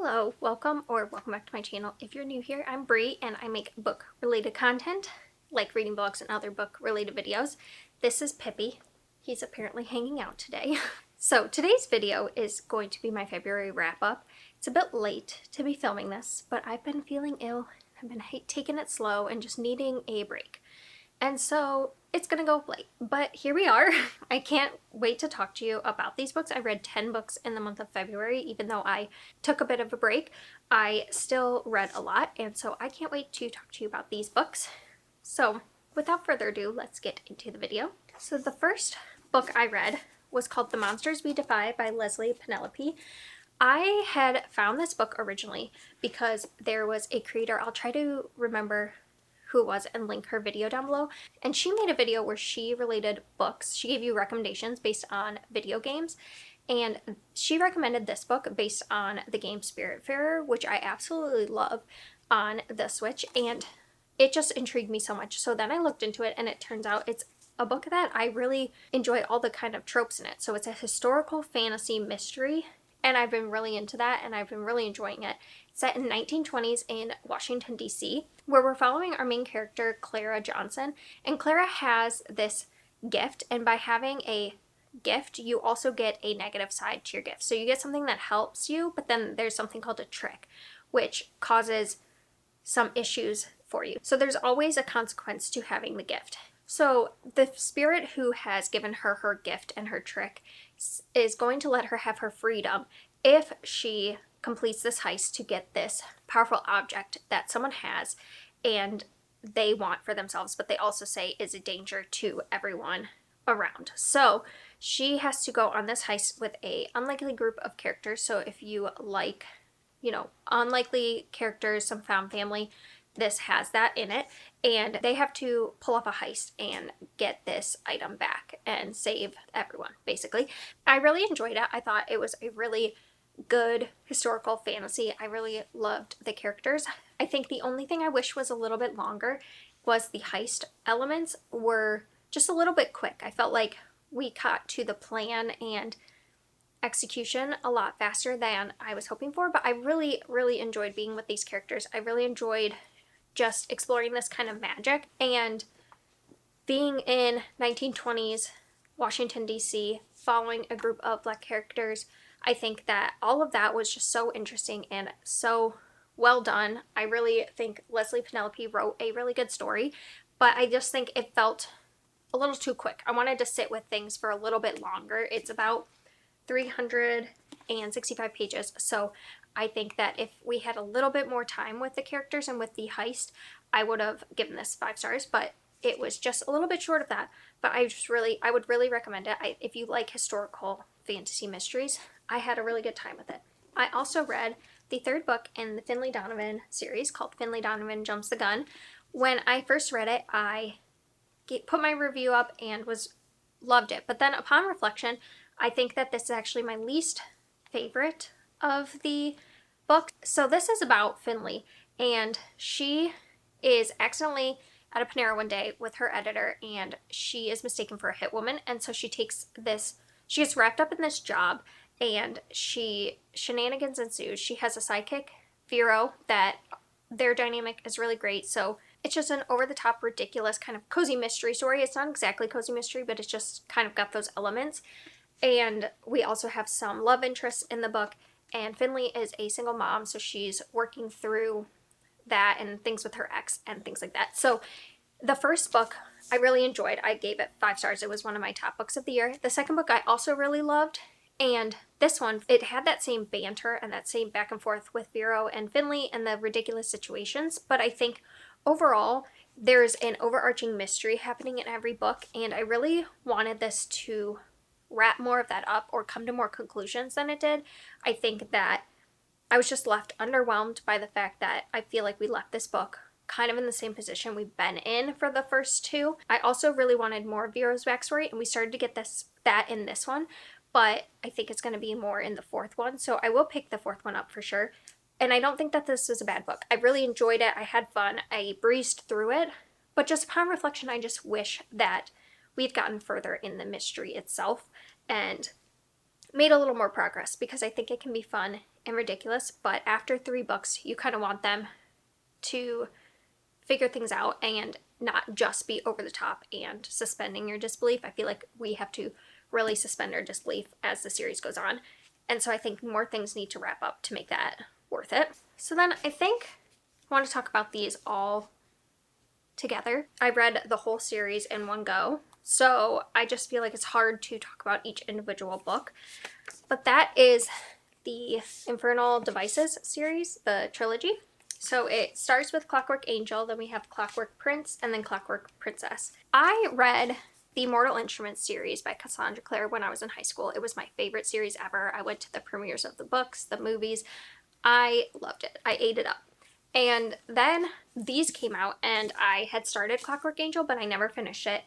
Hello, welcome back to my channel. If you're new here, I'm Brie and I make book related content like reading books and other book related videos. This is Pippi. He's apparently hanging out today. So today's video is going to be my February wrap up. It's a bit late to be filming this, but I've been feeling ill. I've been taking it slow and just needing a break. And so it's gonna go late, but here we are. I can't wait to talk to you about these books. I read 10 books in the month of February. Even though I took a bit of a break, I still read a lot, and so I can't wait to talk to you about these books. So without further ado, let's get into the video. So the first book I read was called The Monsters We Defy by Lesley Penelope. I had found this book originally because there was a creator, I'll try to remember who it was and link her video down below, and she made a video where she related books. She gave you recommendations based on video games, and she recommended this book based on the game Spiritfarer, which I absolutely love on the Switch, and it just intrigued me so much. So then I looked into it, and it turns out it's a book that I really enjoy all the kind of tropes in it. So it's a historical fantasy mystery, and I've been really into that, and I've been really enjoying it. It's set in 1920s in Washington, D.C., where we're following our main character, Clara Johnson. And Clara has this gift, and by having a gift, you also get a negative side to your gift. So you get something that helps you, but then there's something called a trick, which causes some issues for you. So there's always a consequence to having the gift. So the spirit who has given her her gift and her trick is going to let her have her freedom if she completes this heist to get this powerful object that someone has and they want for themselves, but they also say is a danger to everyone around. So she has to go on this heist with a unlikely group of characters. So if you like, unlikely characters, some found family, this has that in it, and they have to pull off a heist and get this item back and save everyone, basically. I really enjoyed it. I thought it was a really good historical fantasy. I really loved the characters. I think the only thing I wish was a little bit longer was the heist elements were just a little bit quick. I felt like we got to the plan and execution a lot faster than I was hoping for, but I really, really enjoyed being with these characters. I really enjoyed just exploring this kind of magic and being in 1920s Washington, D.C., following a group of Black characters. I think that all of that was just so interesting and so well done. I really think Lesley Penelope wrote a really good story, but I just think it felt a little too quick. I wanted to sit with things for a little bit longer. It's about 365 pages, so I think that if we had a little bit more time with the characters and with the heist, I would have given this 5 stars, but it was just a little bit short of that. But I would really recommend it. If you like historical fantasy mysteries, I had a really good time with it. I also read the third book in the Finlay Donovan series called Finlay Donovan Jumps the Gun. When I first read it, I put my review up and loved it. But then upon reflection, I think that this is actually my least favorite of the book. So this is about Finlay, and she is accidentally at a Panera one day with her editor, and she is mistaken for a hit woman, and so she gets wrapped up in this job, and shenanigans ensues. She has a sidekick, Vero, that their dynamic is really great. So it's just an over-the-top, ridiculous kind of cozy mystery story. It's not exactly cozy mystery, but it's just kind of got those elements. And we also have some love interests in the book, and Finlay is a single mom, so she's working through that and things with her ex and things like that. So the first book I really enjoyed. I gave it 5 stars. It was one of my top books of the year. The second book I also really loved, and this one, it had that same banter and that same back and forth with Vero and Finlay and the ridiculous situations, but I think overall there's an overarching mystery happening in every book, and I really wanted this to wrap more of that up or come to more conclusions than it did. I think that I was just left underwhelmed by the fact that I feel like we left this book kind of in the same position we've been in for the first 2. I also really wanted more of Vero's backstory, and we started to get that in this one, but I think it's going to be more in the 4th one, so I will pick the 4th one up for sure. And I don't think that this is a bad book. I really enjoyed it. I had fun. I breezed through it, but just upon reflection, I just wish that we'd gotten further in the mystery itself and made a little more progress because I think it can be fun and ridiculous, but after 3 books, you kind of want them to figure things out and not just be over the top and suspending your disbelief. I feel like we have to really suspend our disbelief as the series goes on. And so I think more things need to wrap up to make that worth it. So then I think I want to talk about these all together. I read the whole series in one go, so I just feel like it's hard to talk about each individual book. But that is the Infernal Devices series, the trilogy. So it starts with Clockwork Angel, then we have Clockwork Prince, and then Clockwork Princess. I read the Mortal Instruments series by Cassandra Clare when I was in high school. It was my favorite series ever. I went to the premieres of the books, the movies. I loved it. I ate it up. And then these came out and I had started Clockwork Angel, but I never finished it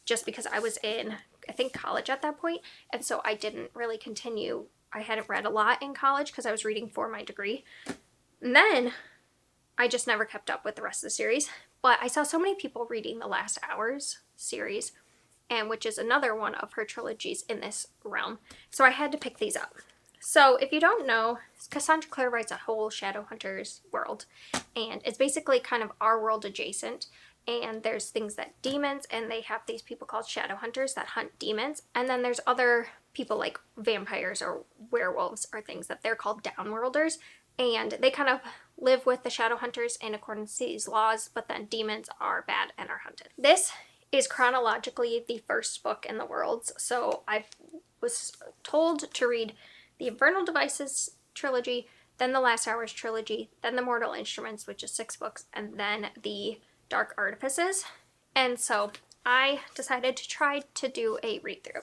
just because I was in, I think, college at that point. And so I didn't really continue. I hadn't read a lot in college because I was reading for my degree. And then I just never kept up with the rest of the series. But I saw so many people reading the Last Hours series, and which is another one of her trilogies in this realm. So I had to pick these up. So if you don't know, Cassandra Clare writes a whole Shadowhunters world, and it's basically kind of our world adjacent, and there's things that demons, and they have these people called Shadowhunters that hunt demons, and then there's other people like vampires or werewolves or things that they're called Downworlders, and they kind of live with the Shadowhunters in accordance to these laws, but then demons are bad and are hunted. This is chronologically the first book in the worlds, so I was told to read the Infernal Devices trilogy, then the Last Hours trilogy, then the Mortal Instruments, which is 6 books, and then the Dark Artifices. And so I decided to try to do a read-through.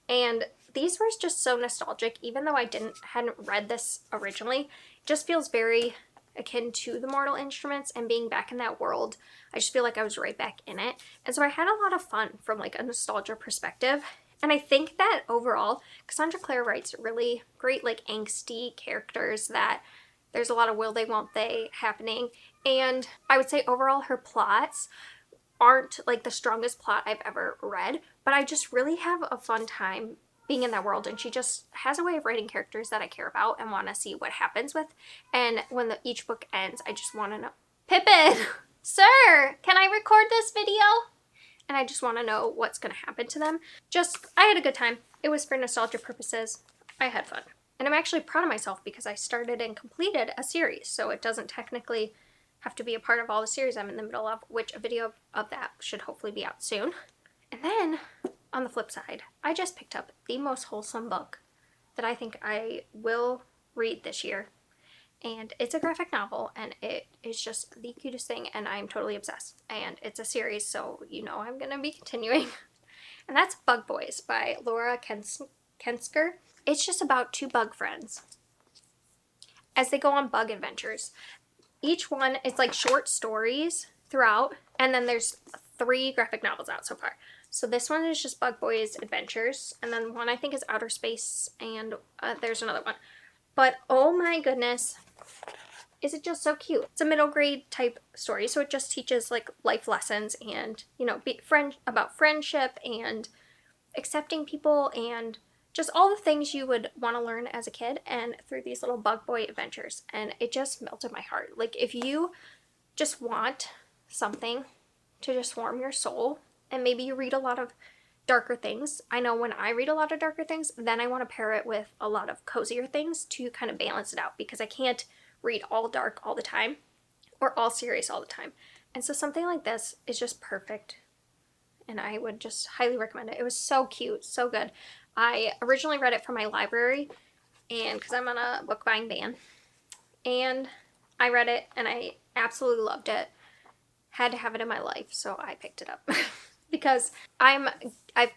And these were just so nostalgic, even though I hadn't read this originally. It just feels very akin to the Mortal Instruments, and being back in that world, I just feel like I was right back in it. And so I had a lot of fun from like a nostalgia perspective. And I think that overall, Cassandra Clare writes really great, like, angsty characters that there's a lot of will they, won't they happening. And I would say overall her plots aren't like the strongest plot I've ever read, but I just really have a fun time being in that world. And she just has a way of writing characters that I care about and want to see what happens with. And when each book ends, I just want to know, Pippin, sir, can I record this video? And I just want to know what's going to happen to them. I had a good time. It was for nostalgia purposes. I had fun. And I'm actually proud of myself because I started and completed a series, so it doesn't technically have to be a part of all the series I'm in the middle of, which a video of that should hopefully be out soon. And then, on the flip side, I just picked up the most wholesome book that I think I will read this year. And it's a graphic novel, and it is just the cutest thing, and I'm totally obsessed. And it's a series, so you know I'm going to be continuing. And that's Bug Boys by Laura Kensker. It's just about 2 bug friends as they go on bug adventures. Each one is like short stories throughout, and then there's 3 graphic novels out so far. So this one is just Bug Boys Adventures, and then one I think is Outer Space, and there's another one. But oh my goodness, is it just so cute. It's a middle grade type story, so it just teaches like life lessons and, you know, about friendship and accepting people and just all the things you would want to learn as a kid, and through these little bug boy adventures. And it just melted my heart. Like, if you just want something to just warm your soul, and maybe you read a lot of darker things. I know when I read a lot of darker things, then I want to pair it with a lot of cozier things to kind of balance it out, because I can't read all dark all the time or all serious all the time. And so something like this is just perfect, and I would just highly recommend it. It was so cute, so good. I originally read it from my library, and because I'm on a book buying ban, and I read it and I absolutely loved it. Had to have it in my life, so I picked it up. Because I've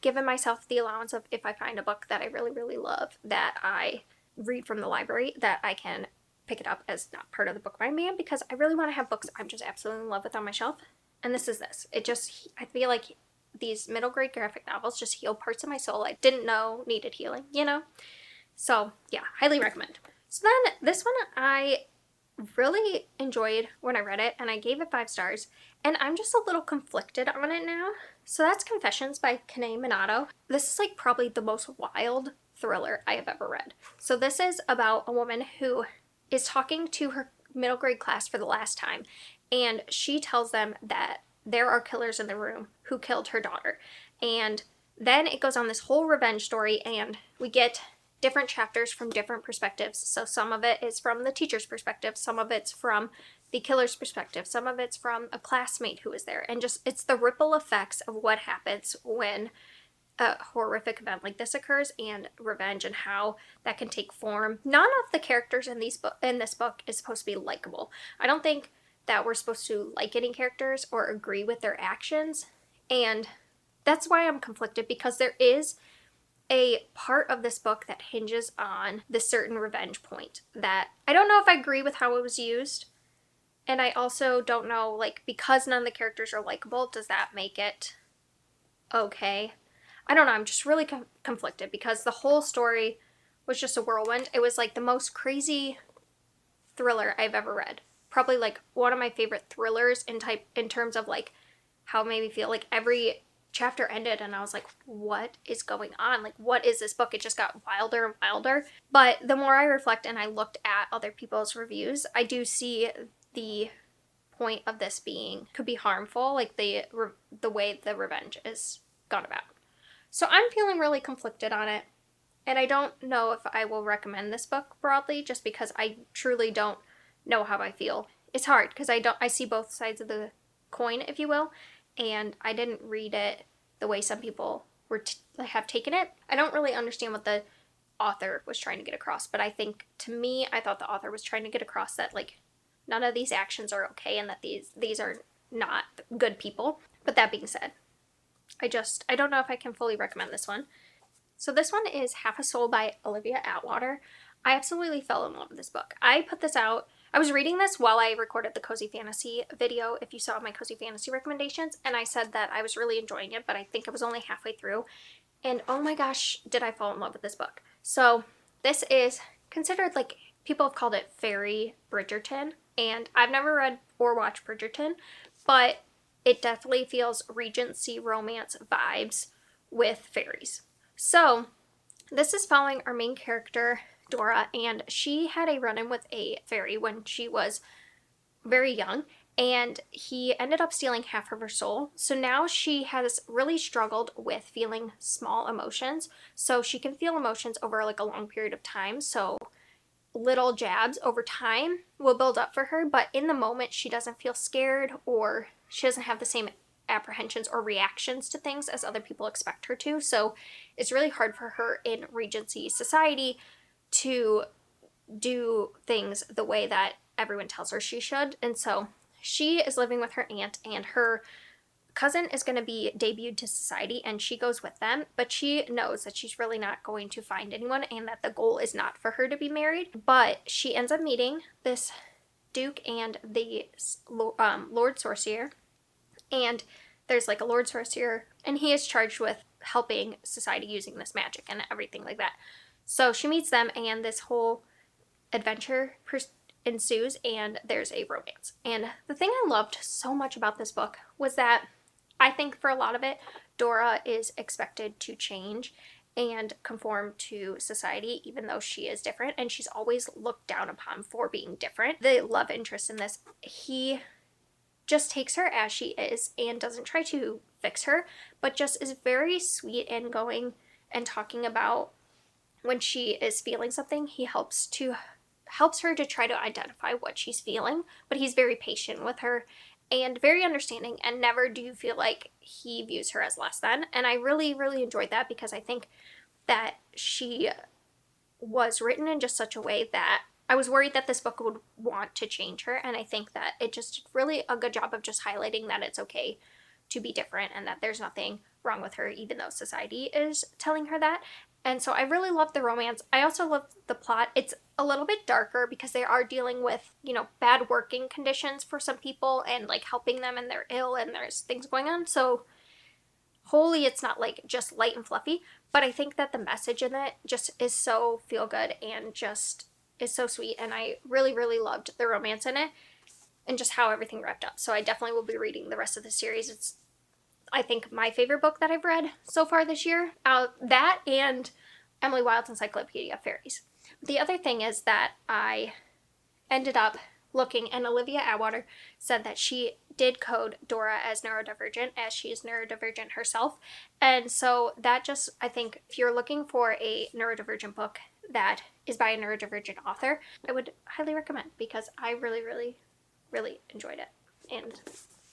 given myself the allowance of, if I find a book that I really, really love that I read from the library, that I can pick it up as not part of the book buying ban, because I really want to have books I'm just absolutely in love with on my shelf. And this is this. I feel like these middle grade graphic novels just heal parts of my soul I didn't know needed healing, you know? So yeah, highly recommend. So then this one I really enjoyed when I read it, and I gave it 5 stars, and I'm just a little conflicted on it now. So that's Confessions by Kanae Minato. This is like probably the most wild thriller I have ever read. So this is about a woman who is talking to her middle grade class for the last time, and she tells them that there are killers in the room who killed her daughter. And then it goes on this whole revenge story, and we get different chapters from different perspectives. So some of it is from the teacher's perspective, some of it's from the killer's perspective, some of it's from a classmate who was there, and just it's the ripple effects of what happens when a horrific event like this occurs, and revenge, and how that can take form. None of the characters in this book is supposed to be likable. I don't think that we're supposed to like any characters or agree with their actions, and that's why I'm conflicted, because there is a part of this book that hinges on this certain revenge point that I don't know if I agree with how it was used, and I also don't know, like, because none of the characters are likable, does that make it okay? I don't know, I'm just really conflicted, because the whole story was just a whirlwind. It was like the most crazy thriller I've ever read. Probably like one of my favorite thrillers in terms of like how it made me feel. Like every chapter ended and I was like, what is going on? Like, what is this book? It just got wilder and wilder. But the more I reflect and I looked at other people's reviews, I do see the point of this being could be harmful, like the way the revenge is gone about. So I'm feeling really conflicted on it, and I don't know if I will recommend this book broadly, just because I truly don't know how I feel. It's hard because I see both sides of the coin, if you will, and I didn't read it the way some people have taken it. I don't really understand what the author was trying to get across, but I think, to me, I thought the author was trying to get across that, like, none of these actions are okay, and that these are not good people. But that being said, I don't know if I can fully recommend this one. So this one is Half a Soul by Olivia Atwater. I absolutely fell in love with this book. I put this out, I was reading this while I recorded the Cozy Fantasy video, if you saw my Cozy Fantasy recommendations, and I said that I was really enjoying it, but I think I was only halfway through, and oh my gosh, did I fall in love with this book. So this is considered, like, people have called it fairy Bridgerton, and I've never read or watched Bridgerton, but it definitely feels Regency romance vibes with fairies. So this is following our main character, Dora, and she had a run-in with a fairy when she was very young, and he ended up stealing half of her soul. So now she has really struggled with feeling small emotions. So she can feel emotions over like a long period of time. So little jabs over time will build up for her, but in the moment she doesn't feel scared, or she doesn't have the same apprehensions or reactions to things as other people expect her to. So it's really hard for her in Regency society to do things the way that everyone tells her she should. And so she is living with her aunt, and her cousin is going to be debuted to society, and she goes with them, but she knows that she's really not going to find anyone, and that the goal is not for her to be married. But she ends up meeting this Duke and the Lord Sorcerer, and there's like a Lord Sorcerer, and he is charged with helping society using this magic and everything like that. So she meets them, and this whole adventure ensues, and there's a romance. And the thing I loved so much about this book was that I think for a lot of it, Dora is expected to change and conform to society, even though she is different, and she's always looked down upon for being different. The love interest in this, he just takes her as she is and doesn't try to fix her, but just is very sweet and going and talking about when she is feeling something. He helps her to try to identify what she's feeling, but he's very patient with her and very understanding, and never do you feel like he views her as less than. And I really, really enjoyed that, because I think that she was written in just such a way that I was worried that this book would want to change her, and I think that it just did really a good job of just highlighting that it's okay to be different, and that there's nothing wrong with her, even though society is telling her that. And so I really loved the romance. I also loved the plot. It's a little bit darker because they are dealing with, bad working conditions for some people, and like helping them, and they're ill, and there's things going on. So wholly it's not like just light and fluffy, but I think that the message in it just is so feel good and just is so sweet. And I really, really loved the romance in it and just how everything wrapped up. So I definitely will be reading the rest of the series. It's, I think, my favorite book that I've read so far this year. That, and Emily Wilde's Encyclopedia of Fairies. The other thing is that I ended up looking, and Olivia Atwater said that she did code Dora as neurodivergent, as she is neurodivergent herself. And so that just, I think, if you're looking for a neurodivergent book that is by a neurodivergent author, I would highly recommend, because I really, really, really enjoyed it. And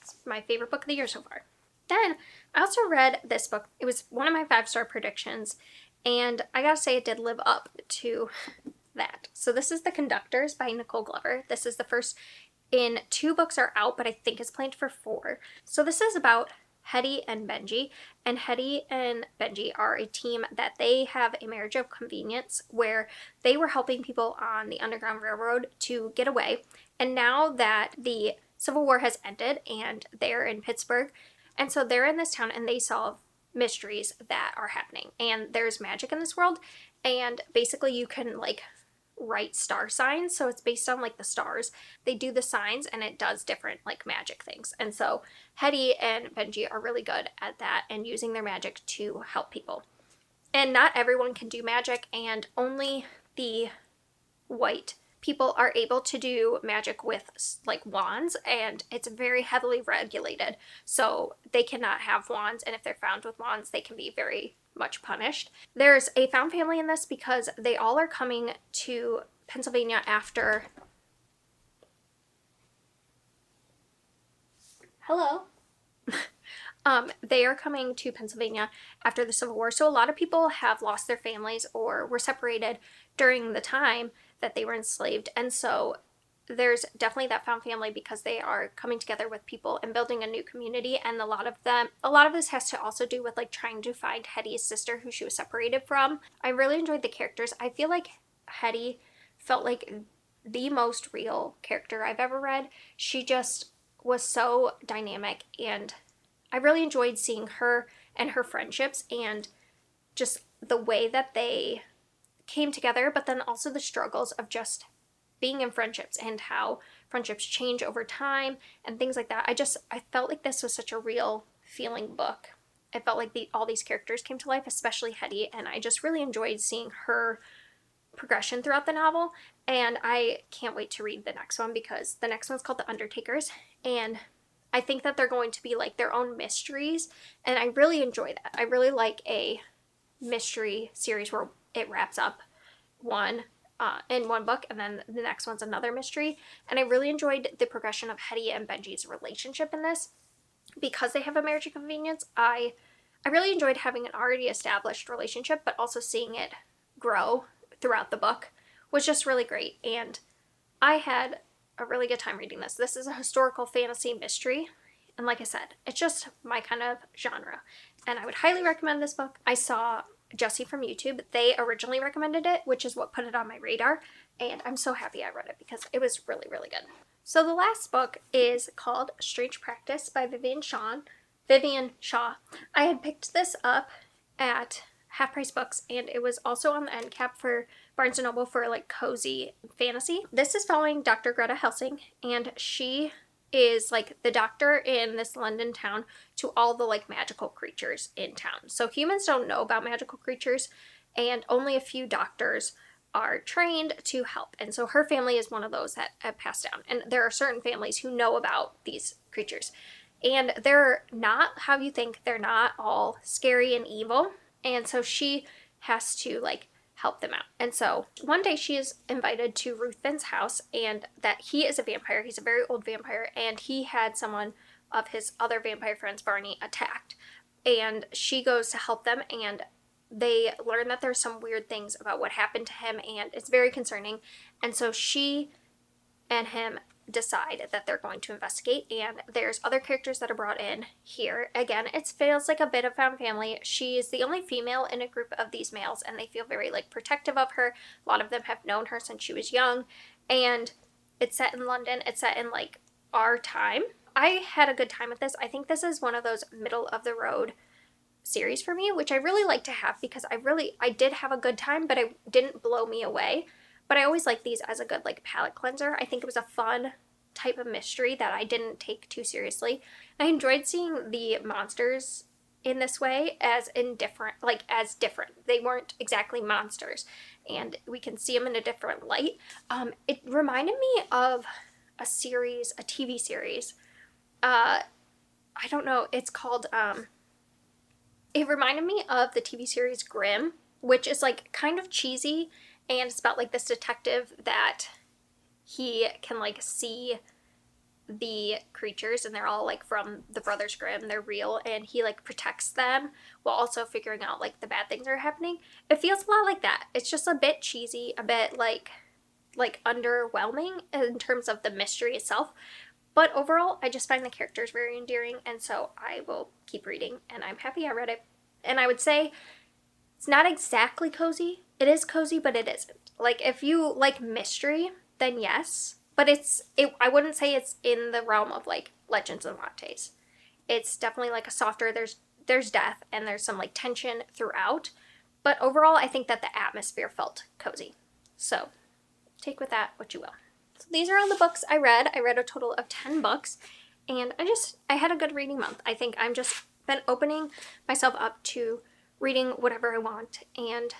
it's my favorite book of the year so far. Then I also read this book. It was one of my 5-star predictions, and I gotta say it did live up to that. So this is The Conductors by Nicole Glover. This is the first in 2 books are out, but I think it's planned for 4. So this is about Hetty and Benji, and Hetty and Benji are a team that they have a marriage of convenience where they were helping people on the Underground Railroad to get away. And now that the Civil War has ended and they're in Pittsburgh, and so they're in this town and they solve mysteries that are happening. And there's magic in this world, and basically you can like write star signs, so it's based on like the stars. They do the signs and it does different like magic things. And so Hetty and Benji are really good at that and using their magic to help people. And not everyone can do magic, and only the white people are able to do magic with like wands, and it's very heavily regulated, so they cannot have wands, and if they're found with wands they can be very much punished. There's a found family in this because they all are coming to Pennsylvania after they are coming to Pennsylvania after the Civil War. So a lot of people have lost their families or were separated during the time that they were enslaved. And so there's definitely that found family because they are coming together with people and building a new community. And a lot of this has to also do with like trying to find Hetty's sister who she was separated from. I really enjoyed the characters. I feel like Hetty felt like the most real character I've ever read. She just was so dynamic, and I really enjoyed seeing her and her friendships and just the way that they came together, but then also the struggles of just being in friendships and how friendships change over time and things like that. I felt like this was such a real feeling book. I felt like all these characters came to life, especially Hetty, and I just really enjoyed seeing her progression throughout the novel. And I can't wait to read the next one because the next one's called The Undertakers, and I think that they're going to be like their own mysteries, and I really enjoy that. I really like a mystery series where it wraps up in one book and then the next one's another mystery. And I really enjoyed the progression of Hetty and Benji's relationship in this because they have a marriage of convenience. I really enjoyed having an already established relationship, but also seeing it grow throughout the book was just really great, and I had a really good time reading this. This is a historical fantasy mystery, and like I said, it's just my kind of genre, and I would highly recommend this book. I saw Jessie from YouTube, they originally recommended it, which is what put it on my radar, and I'm so happy I read it because it was really, really good. So the last book is called Strange Practice by Vivian Shaw. I had picked this up at Half Price Books, and it was also on the end cap for Barnes & Noble for like cozy fantasy. This is following Dr. Greta Helsing, and she is like the doctor in this London town to all the like magical creatures in town. So humans don't know about magical creatures, and only a few doctors are trained to help. And so her family is one of those that have passed down. And there are certain families who know about these creatures. And they're not how you think. They're not all scary and evil. And so she has to like help them out. And so one day she is invited to Ruthven's house, and that he is a vampire. He's a very old vampire, and he had someone of his other vampire friends, Barney, attacked. And she goes to help them, and they learn that there's some weird things about what happened to him, and it's very concerning. And so she and him decide that they're going to investigate, and there's other characters that are brought in here. Again, it feels like a bit of found family. She is the only female in a group of these males, and they feel very like protective of her. A lot of them have known her since she was young, and it's set in London. It's set in like our time. I had a good time with this. I think this is one of those middle of the road series for me, which I really like to have because I did have a good time, but it didn't blow me away. But I always like these as a good like palate cleanser. I think it was a fun type of mystery that I didn't take too seriously. I enjoyed seeing the monsters in this way as indifferent, like as different. They weren't exactly monsters, and we can see them in a different light. It reminded me of a series, a TV series. I don't know, it's called, it reminded me of the TV series Grimm, which is like kind of cheesy, and it's about like this detective that he can like see the creatures, and they're all like from the Brothers Grimm, they're real, and he like protects them while also figuring out like the bad things that are happening. It feels a lot like that. It's just a bit cheesy, a bit like underwhelming in terms of the mystery itself. But overall, I just find the characters very endearing, and so I will keep reading, and I'm happy I read it. And I would say it's not exactly cozy. It is cozy, but it isn't. Like, if you like mystery, then yes. But I wouldn't say it's in the realm of like Legends and Lattes. It's definitely like a softer, there's death, and there's some like tension throughout. But overall, I think that the atmosphere felt cozy. So take with that what you will. So these are all the books I read. I read a total of 10 books, and I had a good reading month. I think I'm just been opening myself up to reading whatever I want, and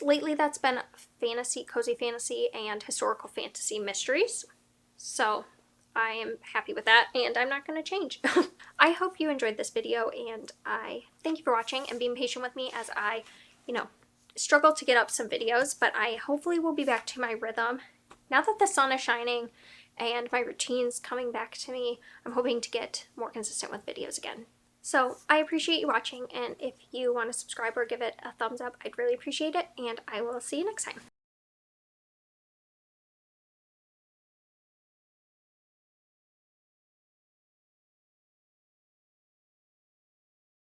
lately that's been fantasy, cozy fantasy, and historical fantasy mysteries. So I am happy with that, and I'm not going to change. I hope you enjoyed this video, and I thank you for watching and being patient with me as I, struggle to get up some videos, but I hopefully will be back to my rhythm. Now that the sun is shining and my routine's coming back to me, I'm hoping to get more consistent with videos again. So I appreciate you watching, and if you want to subscribe or give it a thumbs up, I'd really appreciate it, and I will see you next time.